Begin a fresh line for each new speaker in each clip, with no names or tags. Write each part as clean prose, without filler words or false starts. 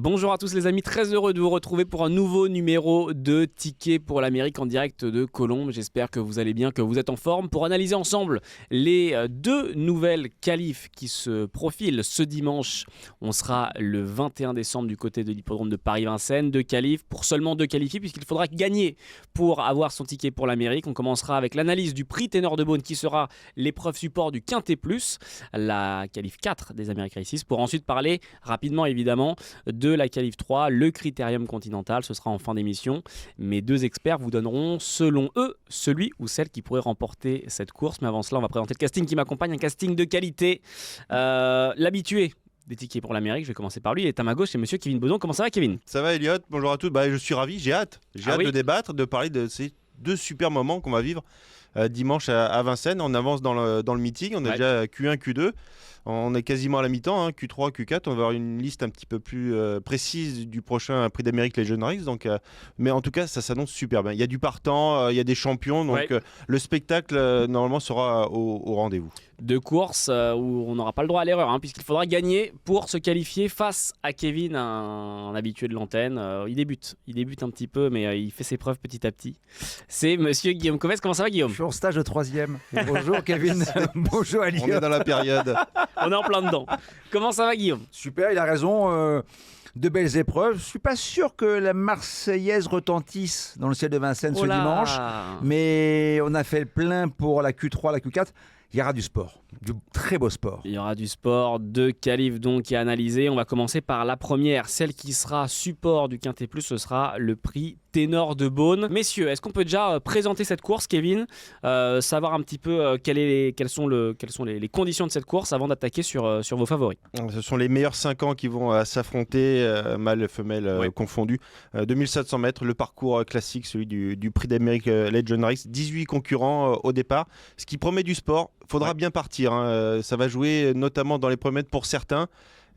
Bonjour à tous les amis, très heureux de vous retrouver pour un nouveau numéro de Ticket pour l'Amérique en direct de Colombes. J'espère que vous allez bien, que vous êtes en forme pour analyser ensemble les deux nouvelles qualifs qui se profilent ce dimanche. On sera le 21 décembre du côté de l'hippodrome de Paris-Vincennes, deux qualifs pour seulement deux qualifiés puisqu'il faudra gagner pour avoir son ticket pour l'Amérique. On commencera avec l'analyse du prix Ténor de Beaune qui sera l'épreuve support du Quintet Plus, la qualif 4 des Amériques Races, pour ensuite parler rapidement évidemment de la qualif 3, le Critérium Continental. Ce sera en fin d'émission. Mes deux experts vous donneront selon eux celui ou celle qui pourrait remporter cette course. Mais avant cela, on va présenter le casting qui m'accompagne, un casting de qualité. L'habitué des tickets pour l'Amérique, je vais commencer par lui. Il est à ma gauche, c'est monsieur Kevin Baudon. Comment ça va, Kevin ?
Ça va, Elliot, bonjour à tous. Je suis ravi, j'ai hâte de débattre, de parler de ces deux super moments qu'on va vivre dimanche à Vincennes. On avance dans le meeting, on est déjà Q1, Q2. On est quasiment à la mi-temps, Q3, Q4. On va avoir une liste un petit peu plus précise du prochain Prix d'Amérique Legend Race. Donc, mais en tout cas, ça s'annonce super bien. Il y a du partant, il y a des champions. Donc, le spectacle, normalement, sera au rendez-vous. Deux courses
où on n'aura pas le droit à l'erreur, puisqu'il faudra gagner pour se qualifier face à Kevin, un habitué de l'antenne. Il débute un petit peu, mais il fait ses preuves petit à petit. C'est monsieur Guillaume Coves. Comment ça va, Guillaume ?
Je suis en stage de 3e. Bonjour Kevin. Bonjour Elliot.
On est dans la période.
On est en plein dedans. Comment ça va, Guillaume ?
Super, il a raison. De belles épreuves. Je ne suis pas sûr que la Marseillaise retentisse dans le ciel de Vincennes ce dimanche. Mais on a fait le plein pour la Q3, la Q4. Il y aura du sport, du très beau sport.
Il y aura du sport, deux qualifs donc à analyser. On va commencer par la première, celle qui sera support du Quintet Plus, ce sera le prix Ténor de Beaune. Messieurs, est-ce qu'on peut déjà présenter cette course, Kevin, savoir un petit peu quelles sont les conditions de cette course avant d'attaquer sur vos favoris ?
Ce sont les meilleurs 5 ans qui vont s'affronter, mâles et femelles confondus. 2700 mètres, le parcours classique, celui du Prix d'Amérique Legend Race. 18 concurrents au départ, ce qui promet du sport. Faudra bien partir, ça va jouer notamment dans les premiers mètres pour certains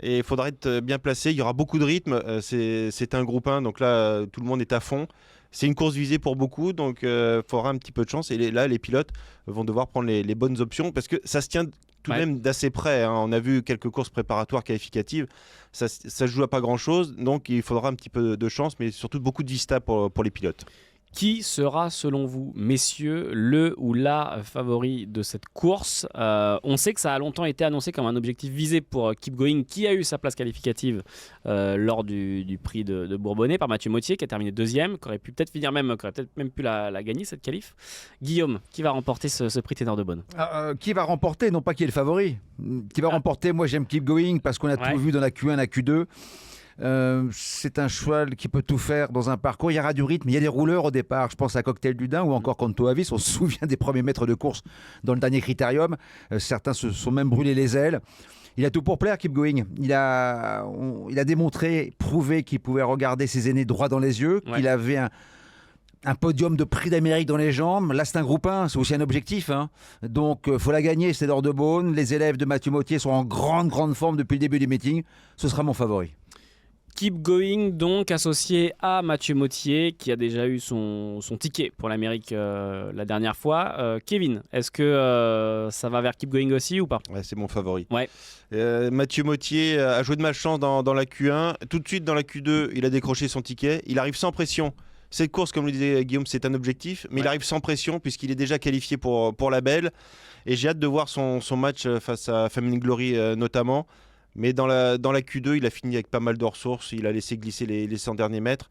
et il faudra être bien placé. Il y aura beaucoup de rythme, c'est un groupe 1, donc là tout le monde est à fond. C'est une course visée pour beaucoup, donc il faudra un petit peu de chance et là les pilotes vont devoir prendre les bonnes options parce que ça se tient tout de même d'assez près. On a vu quelques courses préparatoires qualificatives, ça se joue à pas grand chose, donc il faudra un petit peu de chance mais surtout beaucoup de vista pour les pilotes.
Qui sera, selon vous, messieurs, le ou la favori de cette course ? On sait que ça a longtemps été annoncé comme un objectif visé pour Keep Going, qui a eu sa place qualificative lors du prix de Bourbonnais par Mathieu Mottier, qui a terminé deuxième, qui aurait pu peut-être finir même, qui aurait peut-être même pu la gagner, cette qualif. Guillaume, qui va remporter ce prix Ténor de Beaune ?
Qui va remporter, non pas qui est le favori. Qui va remporter, moi j'aime Keep Going, parce qu'on a tout vu dans la Q1, la Q2. C'est un cheval qui peut tout faire dans un parcours. Il y aura du rythme, il y a des rouleurs au départ. Je pense à Cocktail du Dain ou encore Canto Avis. On se souvient des premiers mètres de course dans le dernier Critérium. Certains se sont même brûlés les ailes. Il a tout pour plaire, Keep Going. Il a démontré, prouvé qu'il pouvait regarder ses aînés droit dans les yeux, qu'il avait un podium de Prix d'Amérique dans les jambes. Là, c'est un groupe 1, c'est aussi un objectif. Donc, il faut la gagner, c'est Ténor de Beaune. Les élèves de Mathieu Mottier sont en grande forme depuis le début du meeting. Ce sera mon favori.
Keep Going, donc associé à Mathieu Mottier, qui a déjà eu son ticket pour l'Amérique la dernière fois. Kevin, est-ce que ça va vers Keep Going aussi ou pas ?
C'est mon favori. Mathieu Mottier a joué de malchance dans la Q1. Tout de suite, dans la Q2, il a décroché son ticket. Il arrive sans pression. Cette course, comme le disait Guillaume, c'est un objectif, mais il arrive sans pression puisqu'il est déjà qualifié pour la Belle. Et j'ai hâte de voir son match face à Feminine Glory notamment. Mais dans la Q2, il a fini avec pas mal de ressources. Il a laissé glisser les 100 derniers mètres.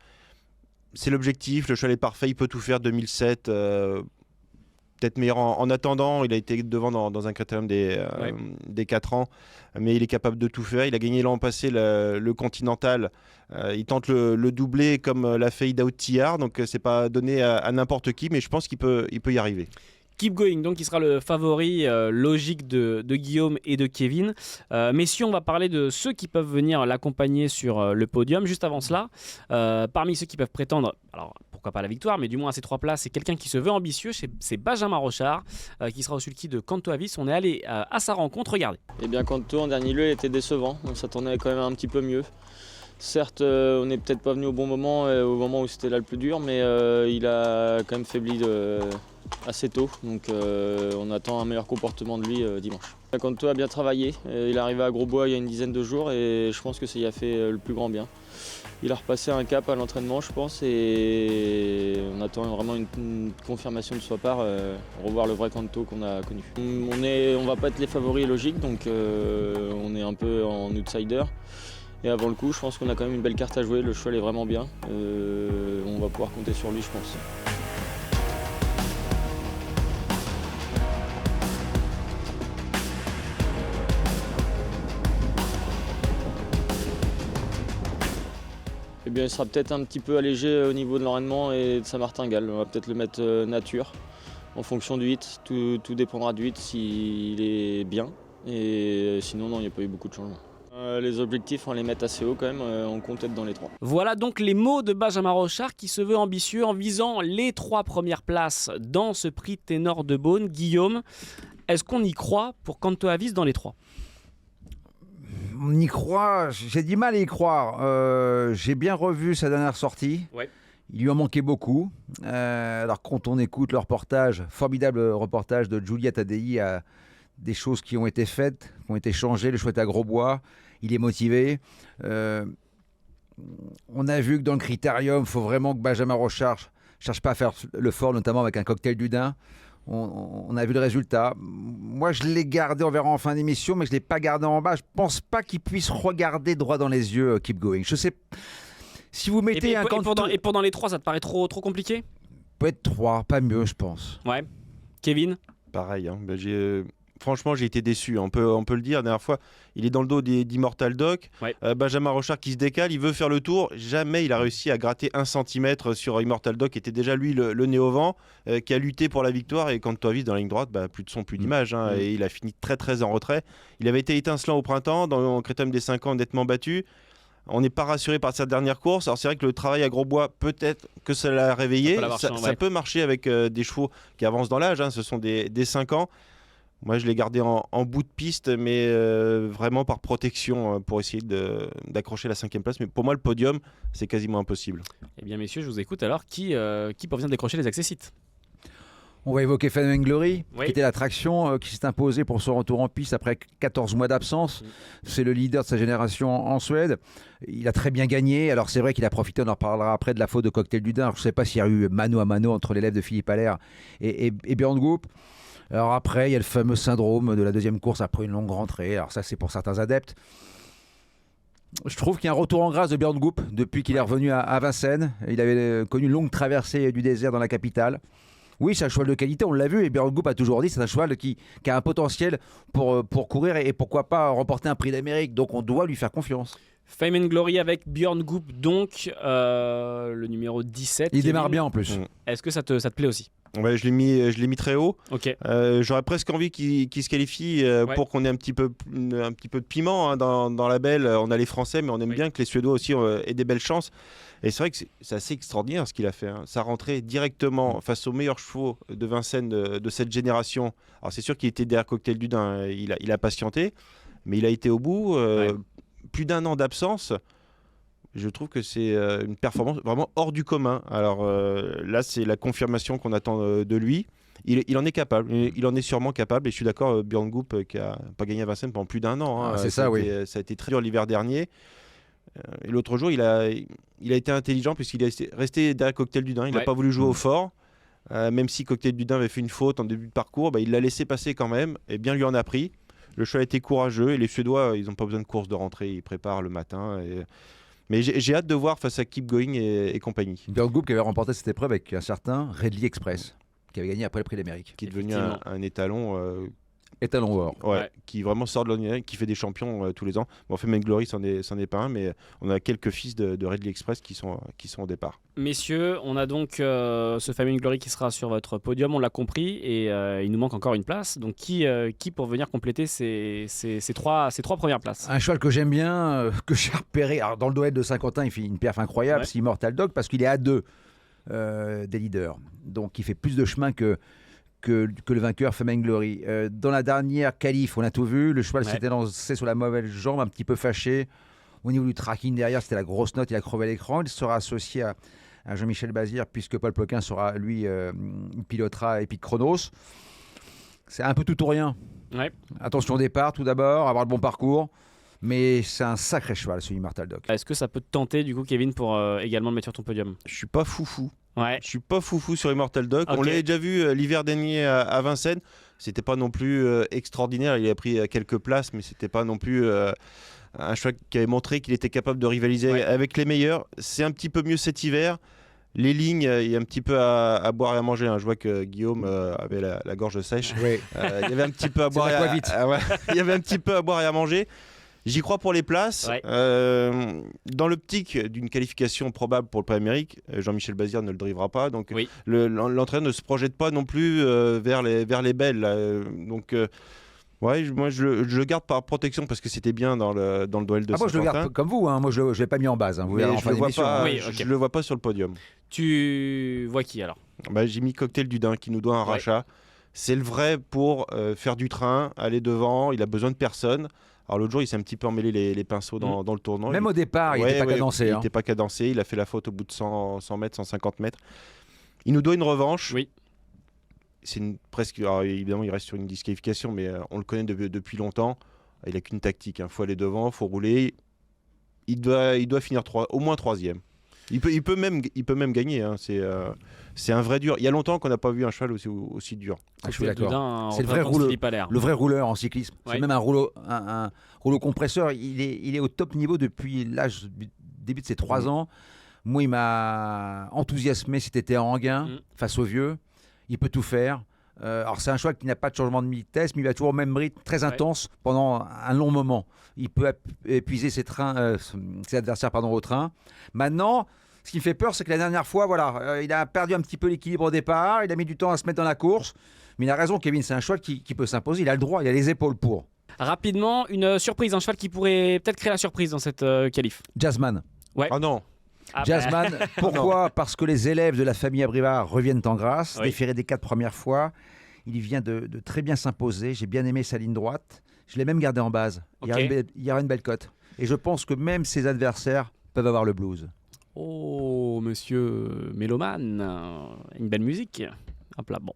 C'est l'objectif. Le cheval est parfait. Il peut tout faire. 2007, peut-être meilleur en attendant. Il a été devant dans un critérium des 4 ans. Mais il est capable de tout faire. Il a gagné l'an passé le Continental. Il tente le doublé comme l'a fait Idaho Tillard. Donc, c'est pas donné à n'importe qui. Mais je pense qu'il peut y arriver.
Keep Going, donc, qui sera le favori logique de Guillaume et de Kevin. Messieurs, on va parler de ceux qui peuvent venir l'accompagner sur le podium. Juste avant cela, parmi ceux qui peuvent prétendre, alors pourquoi pas la victoire, mais du moins à ces 3 places, c'est quelqu'un qui se veut ambitieux, c'est Benjamin Rochard, qui sera au sulky de Canto Avis. On est allé à sa rencontre, regardez.
Eh bien, Canto, en dernier lieu, il était décevant. On s'attendait quand même un petit peu mieux. Certes, on n'est peut-être pas venu au bon moment, au moment où c'était là le plus dur, mais il a quand même faibli assez tôt. Donc on attend un meilleur comportement de lui dimanche. Kanto a bien travaillé. Il est arrivé à Grosbois il y a une dizaine de jours et je pense que ça y a fait le plus grand bien. Il a repassé un cap à l'entraînement, je pense, et on attend vraiment une confirmation de sa part, revoir le vrai Kanto qu'on a connu. On ne va pas être les favoris logiques, donc on est un peu en outsider. Et avant le coup, je pense qu'on a quand même une belle carte à jouer. Le cheval est vraiment bien. On va pouvoir compter sur lui, je pense. Eh bien, il sera peut-être un petit peu allégé au niveau de l'enraînement et de sa martingale. On va peut-être le mettre nature en fonction du hit. Tout dépendra du hit s'il est bien. Et sinon, non, il n'y a pas eu beaucoup de changements. Les objectifs, on les met assez haut quand même, on compte être dans les 3.
Voilà donc les mots de Benjamin Rochard qui se veut ambitieux en visant les 3 premières places dans ce prix Ténor de Beaune. Guillaume, est-ce qu'on y croit pour Kanto Avis dans les 3 ?
On y croit, j'ai du mal à y croire. J'ai bien revu sa dernière sortie.
Ouais.
Il lui en manquait beaucoup. Alors quand on écoute le reportage, formidable reportage de Giulia Taddei, à des choses qui ont été faites, qui ont été changées, le choix est à Grosbois, il est motivé. On a vu que dans le critérium, il faut vraiment que Benjamin Rochard ne cherche pas à faire le fort, notamment avec un cocktail du Dain. On a vu le résultat. Moi, je l'ai gardé, on verra en fin d'émission, mais je ne l'ai pas gardé en bas. Je ne pense pas qu'il puisse regarder droit dans les yeux Keep Going. Je sais, si vous mettez un Kanto...
Et pendant les 3, ça te paraît trop compliqué ?
Peut-être 3, pas mieux, je pense.
Ouais. Kevin ?
Pareil, hein. Franchement, j'ai été déçu, on peut le dire. La dernière fois, il est dans le dos d'Immortal Doc.
Ouais.
Benjamin Rochard qui se décale, il veut faire le tour. Jamais il a réussi à gratter 1 centimètre sur Immortal Doc, qui était déjà lui le nez au vent, qui a lutté pour la victoire. Et quand tu avis dans la ligne droite, plus de son, plus d'image. Hein, et il a fini très très en retrait. Il avait été étincelant au printemps, dans le Critérium des 5 ans, nettement battu. On n'est pas rassuré par cette dernière course. Alors c'est vrai que le travail à Grosbois, peut-être que ça l'a réveillé. Ça peut marcher avec des chevaux qui avancent dans l'âge. Hein, ce sont des 5 ans. Moi, je l'ai gardé en bout de piste, mais vraiment par protection pour essayer d'accrocher la 5e place. Mais pour moi, le podium, c'est quasiment impossible.
Eh bien, messieurs, je vous écoute. Alors, qui parvient à décrocher les accessites ?
On va évoquer Fame and Glory,
Oui.
qui était l'attraction qui s'est imposée pour son retour en piste après 14 mois d'absence. C'est le leader de sa génération en Suède. Il a très bien gagné. Alors c'est vrai qu'il a profité, on en reparlera après, de la faute de Cocktail du Dain. Alors, je ne sais pas s'il y a eu mano à mano entre l'élève de Philippe Allaire et Björn Goop. Alors après, il y a le fameux syndrome de la deuxième course après une longue rentrée. Alors ça, c'est pour certains adeptes. Je trouve qu'il y a un retour en grâce de Björn Goop depuis qu'il est revenu à Vincennes. Il avait connu une longue traversée du désert dans la capitale. Oui, c'est un cheval de qualité, on l'a vu, et Björn Goop a toujours dit, c'est un cheval qui a un potentiel pour courir et pourquoi pas remporter un prix d'Amérique. Donc on doit lui faire confiance.
Fame and Glory avec Björn Goop, donc le numéro 17.
Il démarre bien en plus.
Est-ce que ça te plaît aussi ?
Ouais, je l'ai mis très haut.
Ok.
J'aurais presque envie qu'il se qualifie pour qu'on ait un petit peu de piment hein, dans la belle. On a les Français, mais on aime bien que les Suédois aussi aient des belles chances. Et c'est vrai que c'est assez extraordinaire ce qu'il a fait. Hein. Sa rentrée directement face aux meilleurs chevaux de Vincennes de cette génération. Alors c'est sûr qu'il était derrière Cocktail du Dain. Il a patienté, mais il a été au bout. Plus d'1 an d'absence. Je trouve que c'est une performance vraiment hors du commun. Alors là, c'est la confirmation qu'on attend de lui. Il en est capable. Il en est sûrement capable. Et je suis d'accord, Björn Goop, qui n'a pas gagné à Vincennes pendant plus d'1 an. Hein.
C'est ça, oui.
Ça a été très dur l'hiver dernier. Et l'autre jour, il a été intelligent puisqu'il est resté derrière Cocktail du Dain. Il n'a pas voulu jouer au fort. Même si Cocktail du Dain avait fait une faute en début de parcours, il l'a laissé passer quand même. Et bien lui en a pris. Le cheval a été courageux. Et les Suédois, ils n'ont pas besoin de course de rentrée. Ils préparent le matin. Mais j'ai hâte de voir face à Keep Going et compagnie.
Björn Goop qui avait remporté cette épreuve avec un certain Redley Express, qui avait gagné après le prix d'Amérique.
Qui est devenu un étalon.
Étalon or.
Qui vraiment sort de l'ordinaire, qui fait des champions tous les ans. Bon, Fame and Glory, c'en est pas un, mais on a quelques fils de Redley Express qui sont au départ.
Messieurs, on a donc ce Fame and Glory qui sera sur votre podium, on l'a compris, et il nous manque encore une place. Donc qui pour venir compléter ces trois premières places ?
Un cheval que j'aime bien, que j'ai repéré. Alors, dans le duel de Saint-Quentin, il fait une perf incroyable, c'est Immortal Dog, parce qu'il est à 2 des leaders. Donc il fait plus de chemin que le vainqueur Fame and Glory. Dans la dernière qualif, on a tout vu, le cheval s'était lancé sur la mauvaise jambe, un petit peu fâché. Au niveau du tracking derrière, c'était la grosse note, il a crevé l'écran. Il sera associé à Jean-Michel Bazir, puisque Paul Ploquin sera, lui, il pilotera Epic Chronos. C'est un peu tout ou rien.
Ouais.
Attention au départ, tout d'abord, avoir le bon parcours. Mais c'est un sacré cheval, celui Immortal Doc.
Est-ce que ça peut te tenter, du coup, Kevin, pour également le mettre sur ton podium?
Je suis pas foufou.
Ouais.
Je suis pas foufou sur Immortal Doc.
Ok.
On l'avait déjà vu l'hiver dernier à Vincennes. C'était pas non plus extraordinaire. Il a pris quelques places, mais c'était pas non plus un cheval qui avait montré qu'il était capable de rivaliser avec les meilleurs. C'est un petit peu mieux cet hiver. Les lignes, il y a un petit peu à boire et à manger. Je vois que Guillaume avait la gorge sèche.
Oui.
Il y avait un petit peu à boire. Il y avait un petit peu à boire et à manger. J'y crois pour les places.
Ouais.
Dans l'optique d'une qualification probable pour le Prix Amérique, Jean-Michel Bazir ne le drivera pas. Donc
Oui.
l'entraîneur ne se projette pas non plus vers les belles. Donc moi je le garde par protection parce que c'était bien dans le duel de
Moi, je le
Saint-Quentin.
garde comme vous. Moi, je ne l'ai pas mis en base. Vous
Mais
verrez en
je
fin
le vois
d'émission.
pas.
Oui,
Je
ok.
le vois pas sur le podium.
Tu vois qui alors?
J'ai mis Cocktail du Dain qui nous doit un
Ouais.
rachat. C'est le vrai pour faire du train, aller devant. Il a besoin de personne. Alors l'autre jour, il s'est un petit peu emmêlé les pinceaux dans le tournoi.
Même au départ, il n'était pas cadencé.
Il
hein.
n'était pas cadencé. Il a fait la faute au bout de 100 mètres, 150 mètres. Il nous doit une revanche.
Oui.
C'est presque. Alors, évidemment, il reste sur une disqualification, mais on le connaît depuis longtemps. Il n'a qu'une tactique. Il faut aller devant, il faut rouler. Il doit finir au moins troisième. Il peut même gagner. C'est un vrai dur. Il y a longtemps qu'on n'a pas vu un cheval aussi dur.
Je suis d'accord. C'est
C'est
le vrai rouleur.
rouleur.
Le vrai rouleur en cyclisme.
Ouais.
C'est même un rouleau compresseur. Il est au top niveau depuis l'âge début de ses 3 ans. Moi, il m'a enthousiasmé cet été en Anguin face aux vieux. Il peut tout faire. Alors, c'est un cheval qui n'a pas de changement de vitesse, mais il va toujours au même rythme, très intense pendant un long moment. Il peut épuiser ses adversaires au train. Maintenant, ce qui me fait peur, c'est que la dernière fois, il a perdu un petit peu l'équilibre au départ. Il a mis du temps à se mettre dans la course. Mais il a raison, Kevin, c'est un cheval qui peut s'imposer. Il a le droit, il a les épaules pour.
Rapidement, une surprise, un cheval qui pourrait peut-être créer la surprise dans cette qualif.
Jazzman.
Ah non.
Ah,
Jazzman, pourquoi? Parce que les élèves de la famille Abrivard reviennent en grâce,
Oui.
déféré des 4 premières fois. Il vient de très bien s'imposer. J'ai bien aimé sa ligne droite. Je l'ai même gardé en base.
Ok.
Il y aura une belle cote. Et je pense que même ses adversaires peuvent avoir le blues.
Oh, monsieur Mélomane, une belle musique. Hop là, bon.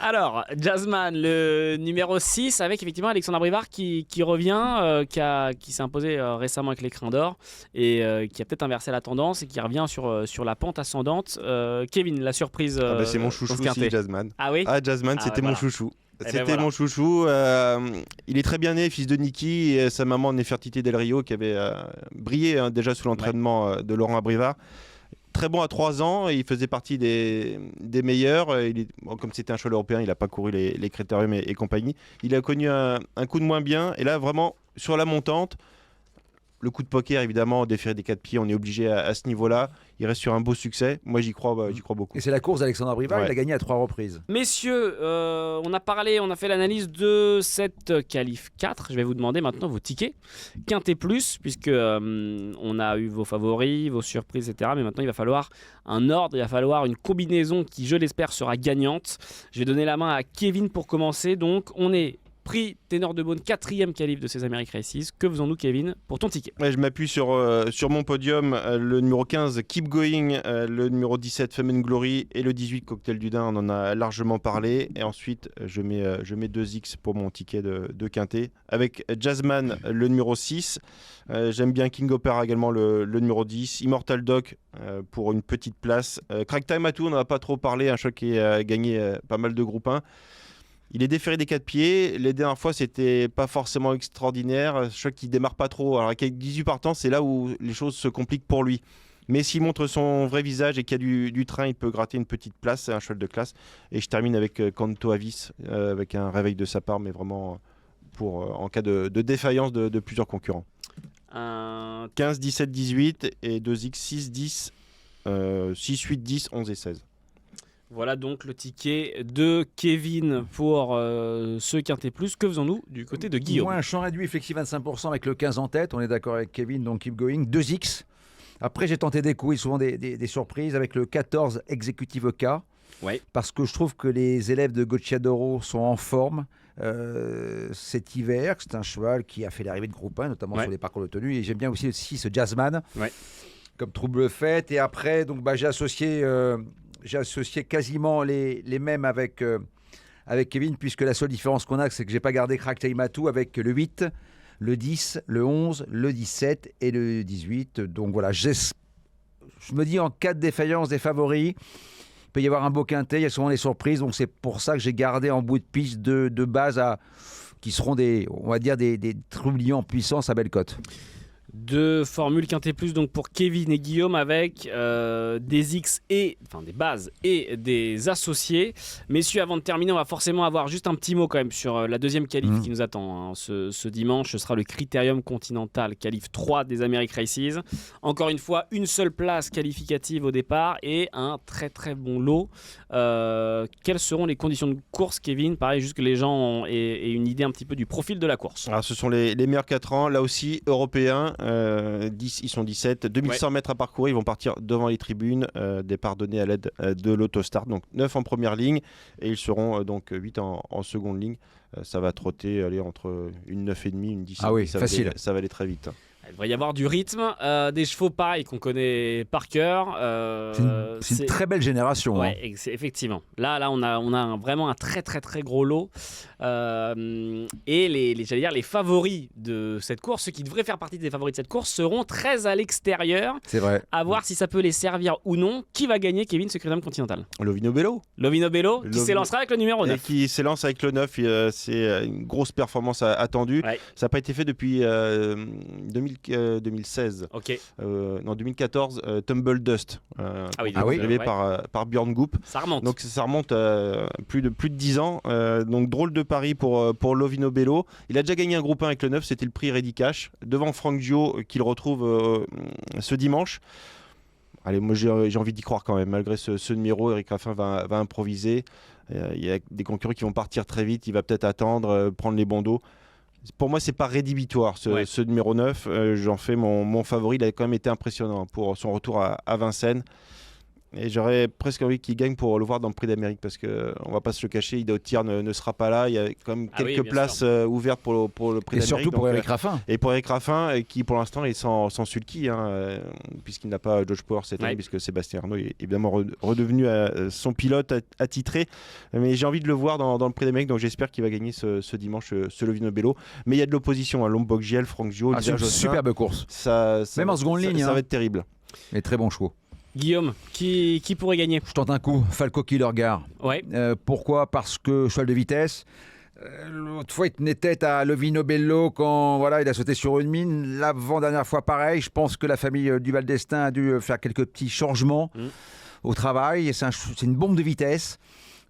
Alors, Jazzman, le numéro 6, avec effectivement Alexandre Abrivard qui revient, qui s'est imposé récemment avec l'écrin d'or et qui a peut-être inversé la tendance et qui revient sur la pente ascendante. Kevin, la surprise.
C'est mon chouchou
dans ce
aussi,
quintet.
Jazzman.
Ah oui.
Jazzman,
Ah
c'était
ouais,
mon
voilà.
chouchou.
Eh ben
C'était
voilà.
mon chouchou. Il est très bien né, fils de Niki et sa maman Nefertiti Del Rio qui avait brillé déjà sous l'entraînement de Laurent Abrivard. Très bon à 3 ans, et il faisait partie des meilleurs. Comme c'était un cheval européen, il n'a pas couru les critériums et compagnie. Il a connu un coup de moins bien, et là vraiment sur la montante, le coup de poker évidemment, déféré des 4 pieds, on est obligé à ce niveau-là. Il reste sur un beau succès. Moi j'y crois beaucoup.
Et c'est la course d'Alexandre Abrivard.
Ouais.
Il a gagné à 3 reprises.
Messieurs, on a fait l'analyse de cette qualif 4. Je vais vous demander maintenant vos tickets. Quintet plus, puisque on a eu vos favoris, vos surprises, etc. Mais maintenant, il va falloir un ordre, il va falloir une combinaison qui, je l'espère, sera gagnante. Je vais donner la main à Kevin pour commencer. Donc, on est prix Ténor de Beaune, 4e qualif de ces Amériques Races. Que faisons-nous, Kevin, pour ton ticket?
Ouais, je m'appuie sur mon podium, le numéro 15 Keep Going, le numéro 17 Fame and Glory et le 18 Cocktail du Dain, on en a largement parlé. Et ensuite, je mets 2X pour mon ticket de quintet. Avec Jazzman, le numéro 6. J'aime bien King Opera également, le numéro 10. Immortal Doc pour une petite place. Crack Time Atou, on n'en a pas trop parlé, un choc qui a gagné pas mal de groupe 1. Il est déféré des 4 pieds. Les dernières fois, c'était pas forcément extraordinaire. Je crois qu'il démarre pas trop. Alors, avec 18 partants, c'est là où les choses se compliquent pour lui. Mais s'il montre son vrai visage et qu'il y a du train, il peut gratter une petite place. C'est un cheval de classe. Et je termine avec Canto Avis, avec un réveil de sa part, mais vraiment en cas de défaillance de plusieurs concurrents. 15, 17, 18 et 2X, 6, 10, 6, 8, 10, 11 et 16.
Voilà donc le ticket de Kevin pour ce quintet plus. Que faisons-nous du côté de Guillaume?
Moi, un champ réduit, flexi 25% avec le 15 en tête. On est d'accord avec Kevin, donc keep going. 2X. Après, j'ai tenté des coups et souvent des surprises avec le 14 Executive K.
Ouais.
Parce que je trouve que les élèves de Gocciadoro sont en forme. cet hiver. C'est un cheval qui a fait l'arrivée de groupe 1, notamment sur les parcours de tenue. Et j'aime bien aussi ce Jazzman, comme trouble fête. Et après, donc, j'ai associé quasiment les mêmes avec Kevin, puisque la seule différence qu'on a, c'est que j'ai pas gardé Crack Time Matou avec le 8, le 10, le 11, le 17 et le 18. Donc voilà, je me dis en cas de défaillance des favoris, il peut y avoir un beau quintet, il y a souvent des surprises, donc c'est pour ça que j'ai gardé en bout de piste de base qui seront des troublions en puissance à belle cote.
Deux formules quintet plus donc pour Kevin et Guillaume avec des X des bases et des associés. Messieurs, avant de terminer, on va forcément avoir juste un petit mot quand même sur la deuxième qualif qui nous attend ce dimanche. Ce sera le Critérium Continental, qualif 3 des American Races. Encore une fois, une seule place qualificative au départ et un très très bon lot. Quelles seront les conditions de course, Kevin? Pareil, juste que les gens aient une idée un petit peu du profil de la course.
Alors, ce sont les meilleurs 4 ans, là aussi européens. 10, ils sont 17, 2100 mètres à parcourir, ils vont partir devant les tribunes, départ donné à l'aide de l'autostart, donc 9 en première ligne et ils seront donc 8 en seconde ligne. Ça va trotter entre une 9,5, une 10.
Ah oui, facile.
Ça va aller très vite.
Il va y avoir du rythme, des chevaux pareils qu'on connaît par cœur.
C'est une très belle génération.
Ouais, effectivement. Là, on a vraiment un très très très gros lot. Et les favoris de cette course, ceux qui devraient faire partie des favoris de cette course, seront très à l'extérieur.
C'est vrai.
À voir si ça peut les servir ou non. Qui va gagner, Kevin, ce Critérium Continental?
Lovino Bello,
qui s'élancera avec le numéro 9.
Et qui s'élance avec le 9. C'est une grosse performance attendue. Ouais. Ça n'a pas été fait depuis 2016.
Ok.
2014, Tumble Dust. Arrivé par Björn Goop.
Ça remonte.
Donc ça remonte plus de 10 ans. Donc drôle de pari pour Lovino Bello. Il a déjà gagné un groupe 1 avec le 9, c'était le prix Ready Cash, devant Frank Gio qu'il retrouve ce dimanche. Allez, moi j'ai envie d'y croire quand même. Malgré ce numéro, Eric Raffin va improviser. Il y a des concurrents qui vont partir très vite. Il va peut-être attendre, prendre les bandeaux. Pour moi, c'est pas rédhibitoire ce numéro 9. J'en fais mon favori. Il a quand même été impressionnant pour son retour à Vincennes. Et j'aurais presque envie qu'il gagne pour le voir dans le Prix d'Amérique parce qu'on va pas se le cacher, Ida Otier ne sera pas là. Il y a quand même quelques places ouvertes pour le Prix d'Amérique.
Et surtout pour Eric Raffin.
Et pour Eric Raffin, qui pour l'instant est sans sulky, puisqu'il n'a pas George Power cette année, puisque Sébastien Arnaud est évidemment redevenu son pilote attitré. Mais j'ai envie de le voir dans le Prix d'Amérique, donc j'espère qu'il va gagner ce dimanche ce Lovino Bello. Mais il y a de l'opposition, Lombok Giel, Franck Gio,
c'est une superbe course.
Même
en seconde ligne.
Ça va être terrible.
Et très bon chevaux.
Guillaume, qui pourrait gagner?
Je tente un coup, Falco Killergar.
Ouais.
Pourquoi? Parce que cheval de vitesse. L'autre fois, il tenait tête à Lovino Bello quand il a sauté sur une mine. L'avant-dernière fois, pareil. Je pense que la famille Duval d'Estaing a dû faire quelques petits changements au travail. Et c'est une bombe de vitesse.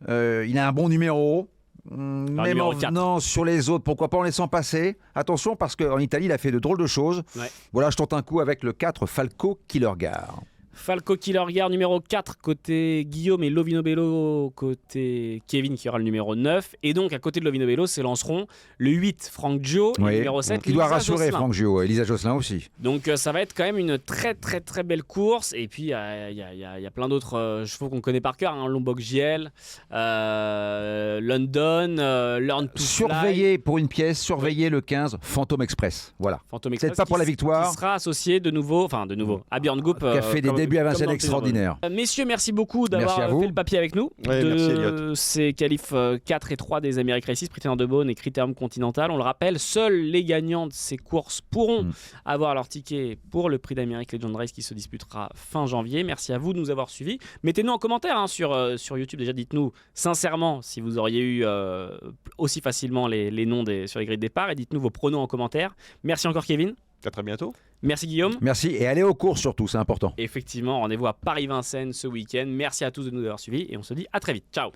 Il a un bon numéro. Même en venant sur les autres, pourquoi pas en laissant passer. Attention, parce qu'en Italie, il a fait de drôles de choses. Ouais. Voilà, je tente un coup avec le 4, Falco Killergar.
Falco Killergar numéro 4 côté Guillaume et Lovino Bello côté Kevin qui aura le numéro 9. Et donc à côté de Lovino Bello s'élanceront le 8 Franck Gio et le numéro 7
il doit rassurer Franck Gio et Elisa Josselin aussi.
Donc ça va être quand même une très très très belle course. Et puis il y a plein d'autres chevaux qu'on connaît par cœur, Lombok Giel, London, Learn to Fly.
Surveillez pour une pièce, surveillez le 15 Phantom Express. Voilà.
Phantom Express,
peut-être pas pour la victoire.
Qui sera associé de nouveau à Björn Goop.
Qui a fait des débuts à Vincennes extraordinaires.
Messieurs, merci beaucoup d'avoir fait le papier avec nous.
Merci,
ces qualifs 4 et 3 des American Races, Prétendant de Beaune et Critérium Continental. On le rappelle, seuls les gagnants de ces courses pourront avoir leur ticket pour le Prix d'Amérique Legend Race qui se disputera fin janvier. Merci à vous de nous avoir suivis. Mettez-nous en commentaire sur YouTube. Déjà, dites-nous sincèrement si vous auriez eu aussi facilement les noms sur les grilles de départ et dites-nous vos pronos en commentaire. Merci encore, Kevin.
À très bientôt.
Merci Guillaume.
Merci et allez aux courses surtout, c'est important.
Effectivement, rendez-vous à Paris-Vincennes ce week-end. Merci à tous de nous avoir suivis et on se dit à très vite. Ciao.